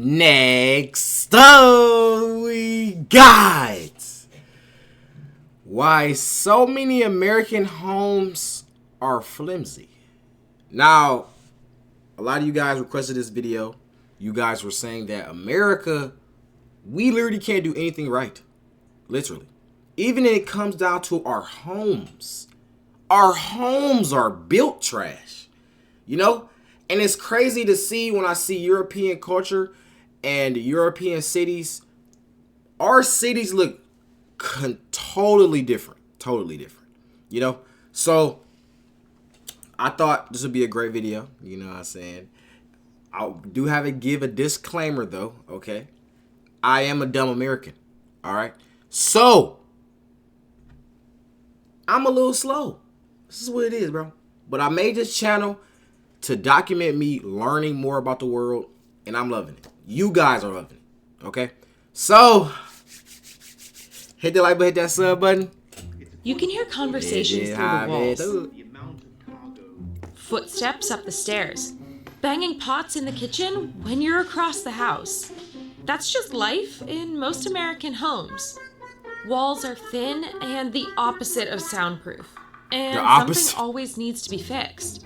Next up, we got why so many American homes are flimsy. Now, a lot of you guys requested this video. You guys were saying that America, we literally can't do anything right. Literally. Even when it comes down to our homes. Our homes are built trash. You know? And it's crazy to see when I see European culture and European cities. Our cities look totally different. Totally different. You know? So, I thought this would be a great video. You know what I'm saying? I do have to give a disclaimer though. Okay? I am a dumb American. Alright? So, I'm a little slow. This is what it is, bro. But I made this channel to document me learning more about the world, and I'm loving it. You guys are loving it, okay? So, hit the like button, hit that sub button. You can hear conversations through the walls. Footsteps up the stairs. Banging pots in the kitchen when you're across the house. That's just life in most American homes. Walls are thin and the opposite of soundproof. And something always needs to be fixed.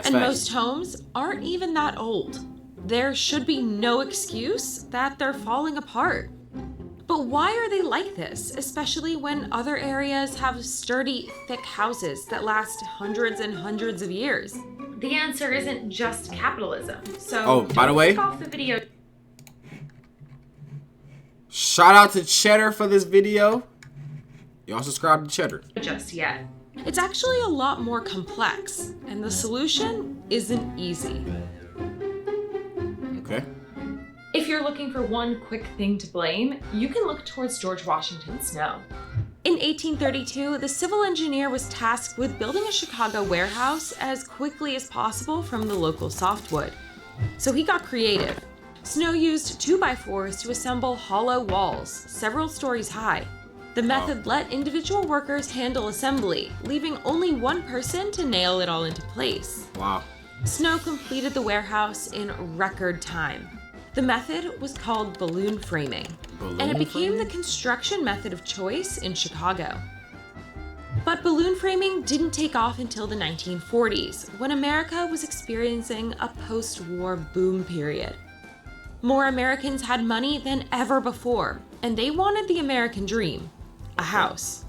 And most homes aren't even that old. There should be no excuse that they're falling apart. But why are they like this, especially when other areas have sturdy, thick houses that last hundreds and hundreds of years? The answer isn't just capitalism. So, by the way, off the video. Shout out to Cheddar for this video. Y'all subscribe to Cheddar. Just yet. It's actually a lot more complex, and the solution isn't easy. Okay. If you're looking for one quick thing to blame, you can look towards George Washington Snow. In 1832, the civil engineer was tasked with building a Chicago warehouse as quickly as possible from the local softwood. So he got creative. Snow used 2x4s to assemble hollow walls, several stories high. The method let individual workers handle assembly, leaving only one person to nail it all into place. Wow. Snow completed the warehouse in record time. The method was called balloon framing, and it became the construction method of choice in Chicago. But balloon framing didn't take off until the 1940s, when America was experiencing a post-war boom period. More Americans had money than ever before, and they wanted the American dream. A house.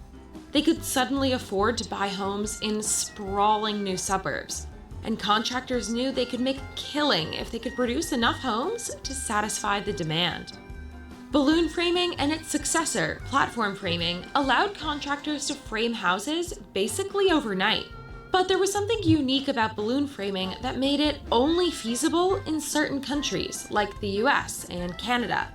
They could suddenly afford to buy homes in sprawling new suburbs, and contractors knew they could make a killing if they could produce enough homes to satisfy the demand. Balloon framing and its successor, platform framing, allowed contractors to frame houses basically overnight. But there was something unique about balloon framing that made it only feasible in certain countries, like the US and Canada,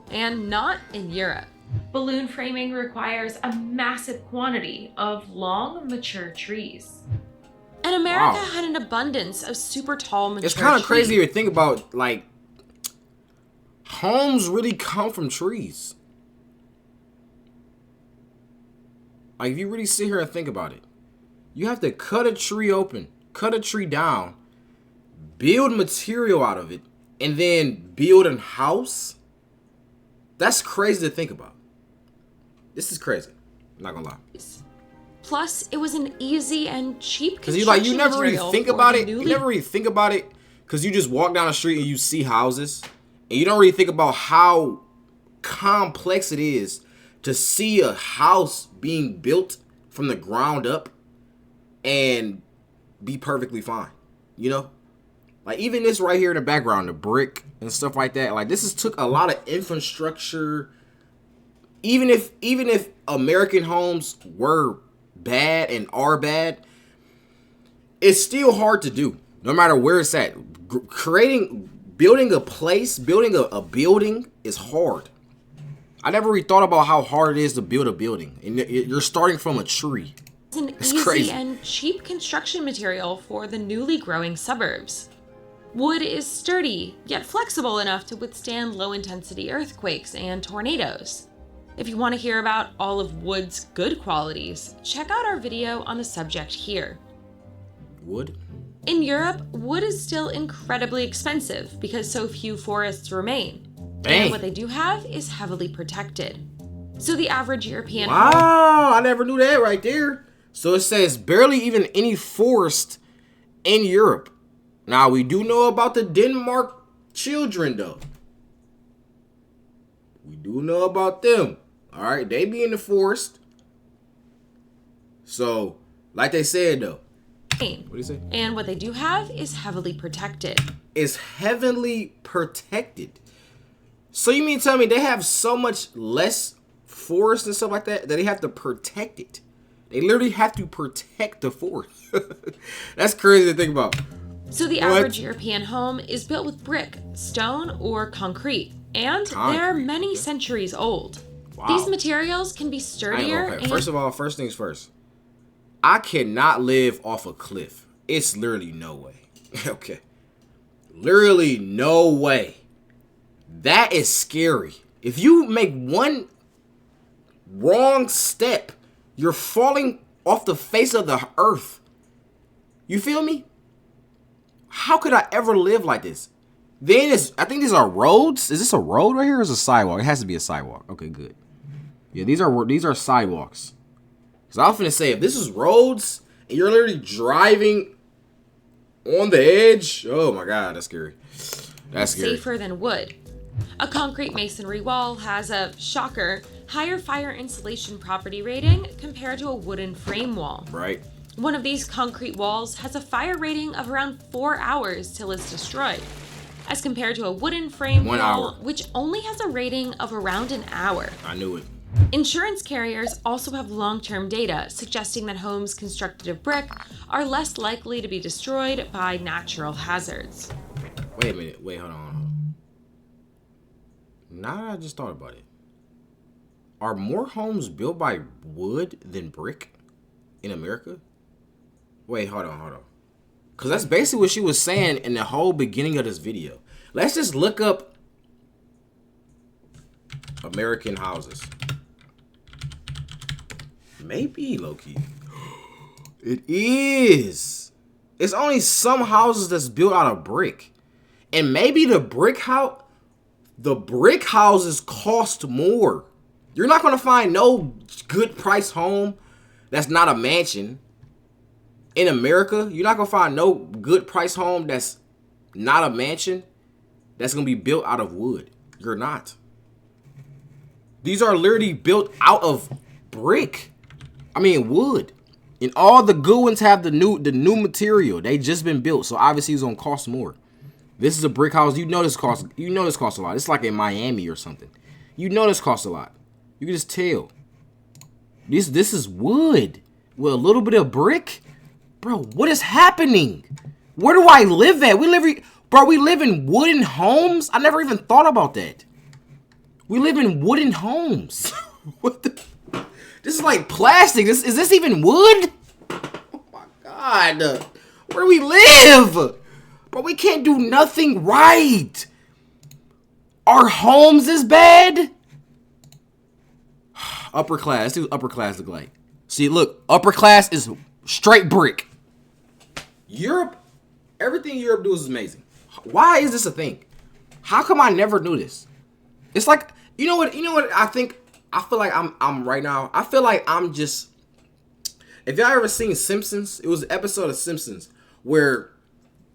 and not in Europe. Balloon framing requires a massive quantity of long, mature trees. And America had an abundance of super tall, mature trees. It's kind of crazy to think about, like, homes really come from trees. Like, if you really sit here and think about it, you have to cut a tree open, cut a tree down, build material out of it, and then build a house. That's crazy to think about. This is crazy. I'm not gonna lie. Plus, it was an easy and cheap construction you never really think about it. You never really think about it because you just walk down the street and you see houses, and you don't really think about how complex it is to see a house being built from the ground up and be perfectly fine. You know, like even this right here in the background, the brick and stuff like that. Like this took a lot of infrastructure. Even if American homes were bad and are bad, it's still hard to do. No matter where it's at, building a place, building a building is hard. I never really thought about how hard it is to build a building, and you're starting from a tree. It's easy crazy. And cheap construction material for the newly growing suburbs. Wood is sturdy, yet flexible enough to withstand low-intensity earthquakes and tornadoes. If you want to hear about all of wood's good qualities, check out our video on the subject here. Wood? In Europe, wood is still incredibly expensive because so few forests remain. And what they do have is heavily protected. So the average European Wow, home... I never knew that right there. So it says barely even any forest in Europe. Now, we do know about the Denmark children, though. We do know about them. All right, they be in the forest. So, like they said, though. What do you say? And what they do have is heavily protected. Is heavily protected. So you mean tell me they have so much less forest and stuff like that they have to protect it? They literally have to protect the forest. That's crazy to think about. So the average European home is built with brick, stone, or concrete. And they're many centuries old. Wow. These materials can be sturdier. Okay. First of all, first things first. I cannot live off a cliff. It's literally no way. Okay. Literally no way. That is scary. If you make one wrong step, you're falling off the face of the earth. You feel me? How could I ever live like this? Then I think these are roads. Is this a road right here or is it a sidewalk? It has to be a sidewalk. Okay, good. Yeah, these are sidewalks. So I was finna say, if this is roads and you're literally driving on the edge, oh my God, that's scary. That's scary. Safer than wood. A concrete masonry wall has a, shocker, higher fire insulation property rating compared to a wooden frame wall. Right. One of these concrete walls has a fire rating of around 4 hours till it's destroyed, as compared to a wooden frame wall, which only has a rating of around an hour. I knew it. Insurance carriers also have long-term data suggesting that homes constructed of brick are less likely to be destroyed by natural hazards. Wait a minute. Wait, hold on. Now that I just thought about it. Are more homes built by wood than brick in America? Wait, hold on. Because that's basically what she was saying in the whole beginning of this video. Let's just look up American houses. Maybe, low-key. It is. It's only some houses that's built out of brick. And maybe the brick houses cost more. You're not going to find no good price home that's not a mansion. In America, you're not going to find no good price home that's not a mansion that's going to be built out of wood. You're not. These are literally built out of brick. I mean wood. And all the good ones have the new material. They just been built, so obviously it's gonna cost more. This is a brick house. You know this costs a lot. It's like in Miami or something. You know this costs a lot. You can just tell. This is wood with a little bit of brick. Bro, what is happening? Where do I live at? We live in wooden homes? I never even thought about that. We live in wooden homes. What the? This is like plastic. Is this even wood? Oh my God. Where do we live? Bro, we can't do nothing right. Our homes is bad. Upper class. Let's see what upper class look like. See, look. Upper class is straight brick. Europe, everything Europe does is amazing. Why is this a thing? How come I never knew this? It's like, you know what I think? I feel like I'm right now. I feel like I'm just. If y'all ever seen Simpsons, it was an episode of Simpsons where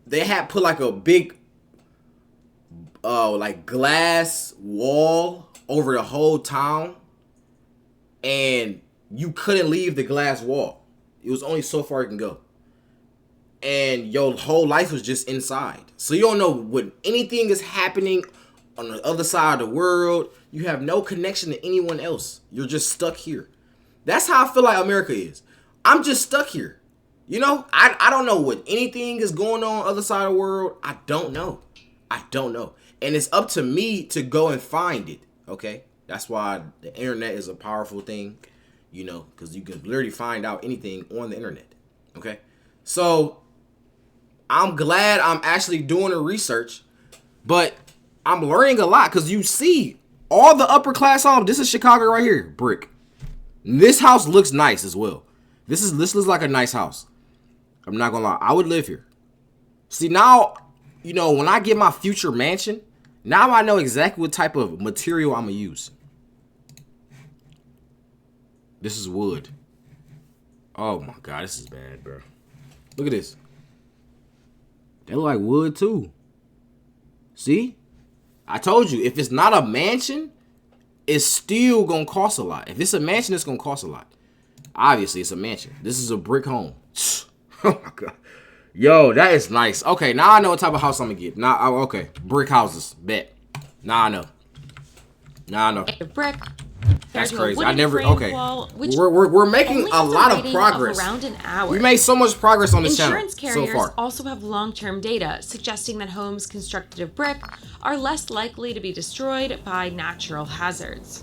they had put like a big, like glass wall over the whole town, and you couldn't leave the glass wall. It was only so far you can go, and your whole life was just inside. So you don't know what anything is happening on the other side of the world. You have no connection to anyone else. You're just stuck here. That's how I feel like America is. I'm just stuck here. You know, I don't know what anything is going on other side of the world. I don't know. And it's up to me to go and find it. Okay? That's why the internet is a powerful thing, you know, because you can literally find out anything on the internet. Okay? So I'm glad I'm actually doing the research, but I'm learning a lot because you see all the upper class homes. This is Chicago right here, brick. This house looks nice as well. This looks like a nice house. I'm not gonna lie, I would live here. See, now, you know, when I get my future mansion, Now I know exactly what type of material I'm gonna use. This is wood. Oh my god, this is bad, bro. Look at this. They look like wood too. See? I told you, if it's not a mansion, it's still gonna cost a lot. If it's a mansion, it's gonna cost a lot. Obviously, it's a mansion. This is a brick home. Oh my god. Yo, that is nice. Okay, now I know what type of house I'm gonna get. Now, okay, brick houses. Bet. Now I know. Now I know. Brick. That's crazy. I wooden never. frame Okay, wall, which we're making only a has lot of rating progress. around an hour. We made so much progress on this channel Insurance so carriers far. also have long-term data suggesting that homes constructed of brick are less likely to be destroyed by natural hazards.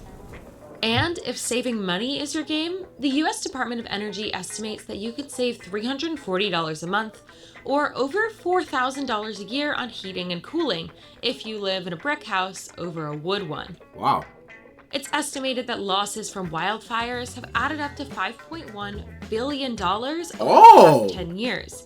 And if saving money is your game, the U.S. Department of Energy estimates that you could save $340 a month or over $4,000 a year on heating and cooling if you live in a brick house over a wood one. Wow. It's estimated that losses from wildfires have added up to $5.1 billion over the past 10 years.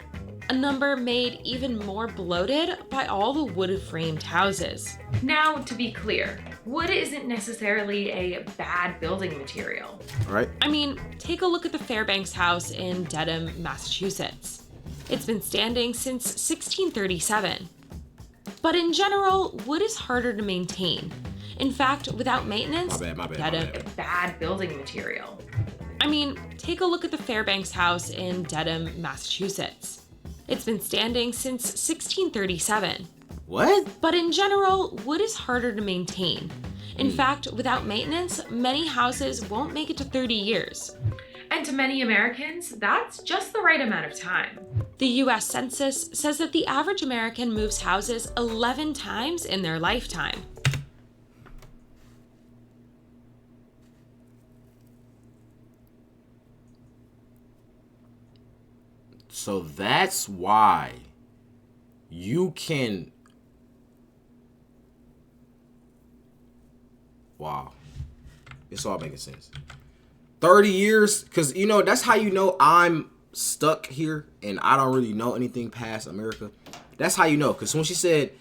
A number made even more bloated by all the wood-framed houses. Now, to be clear, wood isn't necessarily a bad building material. Right. I mean, take a look at the Fairbanks house in Dedham, Massachusetts. It's been standing since 1637. But in general, wood is harder to maintain. In fact, without maintenance, my bad. a bad building material. I mean, take a look at the Fairbanks house in Dedham, Massachusetts. It's been standing since 1637. What? But in general, wood is harder to maintain. In fact, without maintenance, many houses won't make it to 30 years. And to many Americans, that's just the right amount of time. The US Census says that the average American moves houses 11 times in their lifetime. So that's why you can. Wow. It's all making sense. 30 years, because, you know, that's how you know I'm stuck here and I don't really know anything past America. That's how you know, because when she said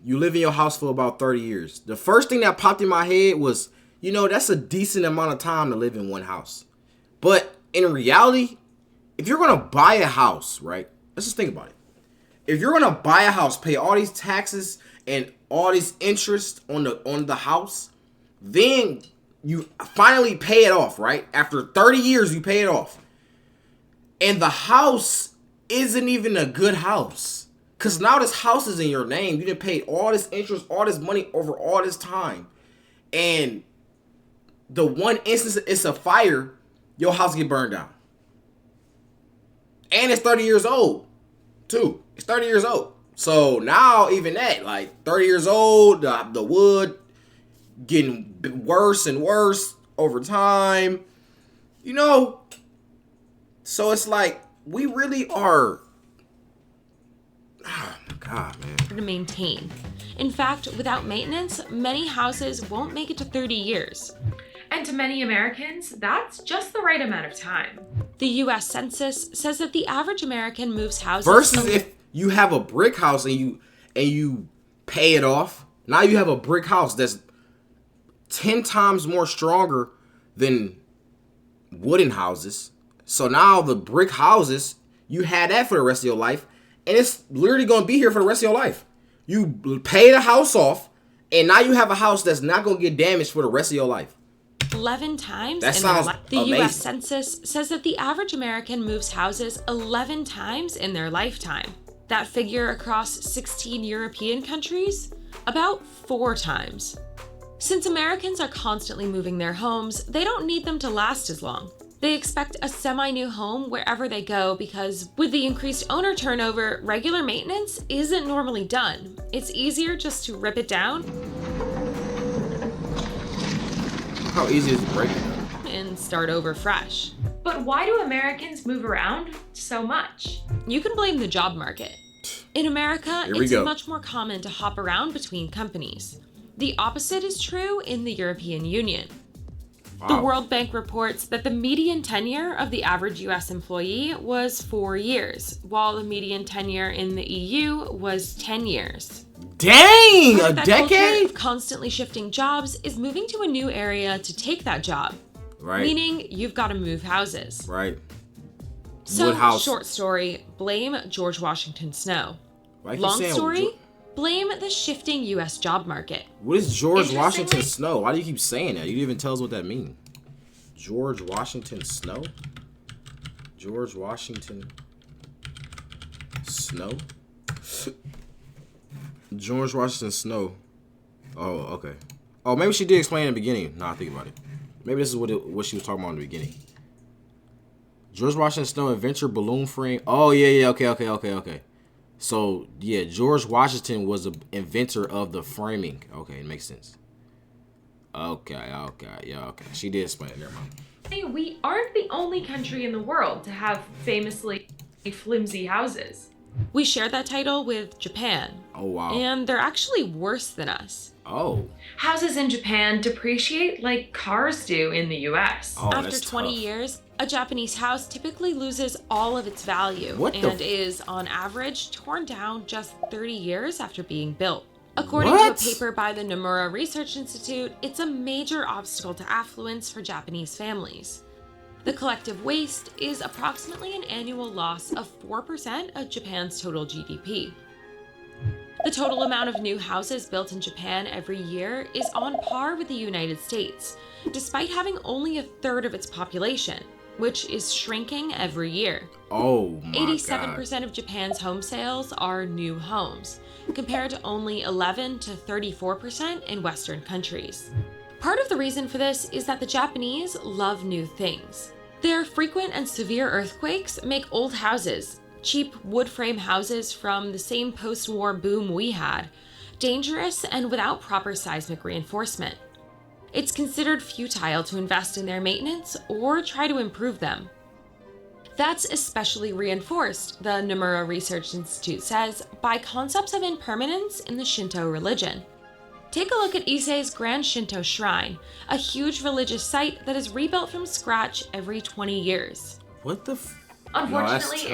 you live in your house for about 30 years, the first thing that popped in my head was, you know, that's a decent amount of time to live in one house. But in reality, if you're going to buy a house, right? Let's just think about it. If you're going to buy a house, pay all these taxes and all this interest on the house, then you finally pay it off, right? After 30 years, you pay it off. And the house isn't even a good house. Because now this house is in your name. You done paid all this interest, all this money over all this time. And the one instance it's a fire, your house get burned down. And it's 30 years old, too. It's 30 years old. So now, even that, like 30 years old, the wood getting worse and worse over time. You know, so it's like, we really are. Oh my God, man. To maintain. In fact, without maintenance, many houses won't make it to 30 years. And to many Americans, that's just the right amount of time. The US Census says that the average American moves houses versus if you have a brick house and you pay it off. Now you have a brick house that's 10 times more stronger than wooden houses. So now the brick houses, you had that for the rest of your life, and it's literally going to be here for the rest of your life. You pay the house off, and now you have a house that's not going to get damaged for the rest of your life. 11 times. That sounds the amazing. US Census says that the average American moves houses 11 times in their lifetime. That figure across 16 European countries? About 4 times. Since Americans are constantly moving their homes, they don't need them to last as long. They expect a semi-new home wherever they go because with the increased owner turnover, regular maintenance isn't normally done. It's easier just to rip it down. How easy is it to break it? And start over fresh. But why do Americans move around so much? You can blame the job market. In America, it's much more common to hop around between companies. The opposite is true in the European Union. Wow. The World Bank reports that the median tenure of the average US employee was 4 years, while the median tenure in the EU was 10 years. Dang, Part a of that culture decade? of constantly shifting jobs is moving to a new area to take that job. Right. Meaning you've got to move houses. Right. So, What house? short story, blame George Washington Snow. Why you Long saying story, blame the shifting U.S. job market. What is George Washington Interestingly- Snow? Why do you keep saying that? You didn't even tell us what that means. George Washington Snow? George Washington Snow? George Washington Snow. Oh, okay. Oh, maybe she did explain in the beginning. Nah, think about it. Maybe this is what she was talking about in the beginning. George Washington Snow inventor balloon frame. Oh, yeah. Okay. So, yeah, George Washington was the inventor of the framing. Okay, it makes sense. Okay. Yeah, okay. She did explain it. Never mind. Hey, we aren't the only country in the world to have famously flimsy houses. We share that title with Japan. Oh, wow. And they're actually worse than us. Oh. Houses in Japan depreciate like cars do in the US. Oh, After that's 20 tough. years, a Japanese house typically loses all of its value and is, on average, torn down just 30 years after being built. According What? to a paper by the Nomura Research Institute, it's a major obstacle to affluence for Japanese families. The collective waste is approximately an annual loss of 4% of Japan's total GDP. The total amount of new houses built in Japan every year is on par with the United States, despite having only a third of its population, which is shrinking every year. Oh, my 87% of Japan's home sales are new homes, compared to only 11 to 34% in Western countries. Part of the reason for this is that the Japanese love new things. Their frequent and severe earthquakes make old houses, cheap wood frame houses from the same post-war boom we had, dangerous and without proper seismic reinforcement. It's considered futile to invest in their maintenance or try to improve them. That's especially reinforced, the Nomura Research Institute says, by concepts of impermanence in the Shinto religion. Take a look at Issei's Grand Shinto Shrine, a huge religious site that is rebuilt from scratch every 20 years. What the Unfortunately,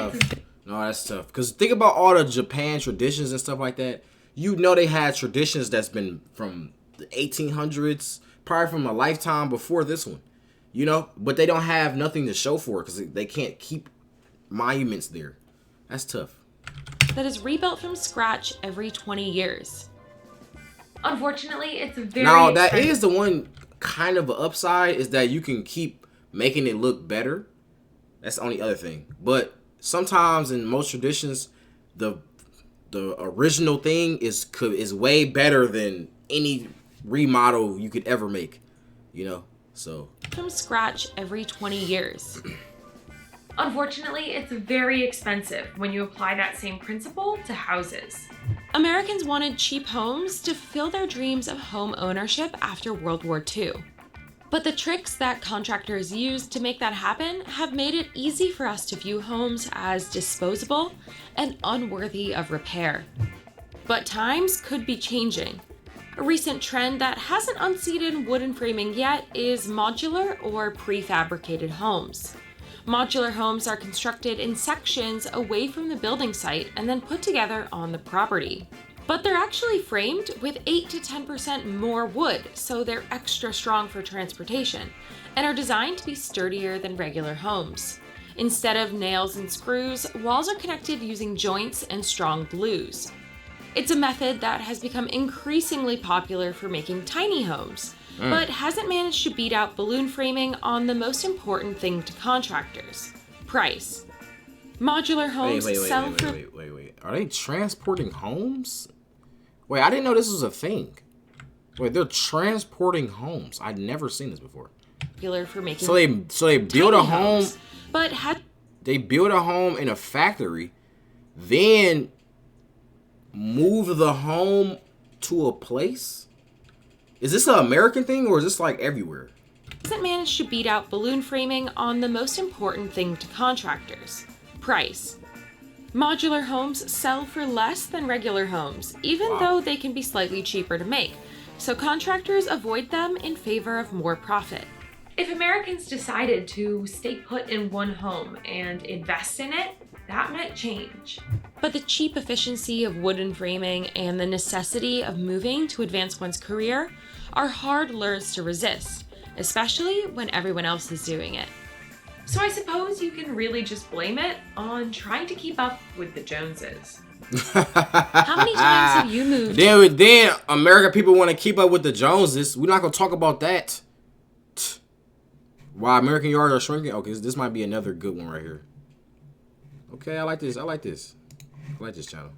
No, that's tough. Because think about all the Japan traditions and stuff like that. You know they had traditions that's been from the 1800s, probably from a lifetime before this one. You know? But they don't have nothing to show for it because they can't keep monuments there. That's tough. That is rebuilt from scratch every 20 years. Unfortunately, it's very Now, that expensive. is the one kind of upside is that you can keep making it look better. That's the only other thing. But sometimes in most traditions, the original thing is way better than any remodel you could ever make. You know? So from scratch every 20 years. Unfortunately, it's very expensive when you apply that same principle to houses. Americans wanted cheap homes to fulfill their dreams of home ownership after World War II. But the tricks that contractors used to make that happen have made it easy for us to view homes as disposable and unworthy of repair. But times could be changing. A recent trend that hasn't unseated wooden framing yet is modular or prefabricated homes. Modular homes are constructed in sections away from the building site and then put together on the property. But they're actually framed with 8 to 10% more wood, so they're extra strong for transportation, and are designed to be sturdier than regular homes. Instead of nails and screws, walls are connected using joints and strong glues. It's a method that has become increasingly popular for making tiny homes, but hasn't managed to beat out balloon framing on the most important thing to contractors: price. Modular homes sell for... Wait. Are they transporting homes? Wait, I didn't know this was a thing. Wait, they're transporting homes. I'd never seen this before. Popular for making So they build a tiny home. homes, but They build a home in a factory, then move the home to a place? Is this an American thing or is this like everywhere? hasn't managed to beat out balloon framing on the most important thing to contractors: price. Modular homes sell for less than regular homes, even though they can be slightly cheaper to make, so contractors avoid them in favor of more profit. If Americans decided to stay put in one home and invest in it, that might change. But the cheap efficiency of wooden framing and the necessity of moving to advance one's career are hard lures to resist, especially when everyone else is doing it. So I suppose you can really just blame it on trying to keep up with the Joneses. How many times have you moved? Then American people want to keep up with the Joneses. We're not going to talk about that. Why American yards are shrinking? Okay, this might be another good one right here. Okay, I like this. I like this channel.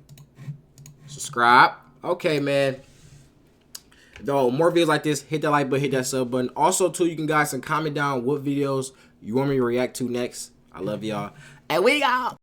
Subscribe. Okay, man. Though more videos like this, hit that like button, hit that sub button. Also, too, you can guys comment down what videos you want me to react to next. I love y'all. And we out.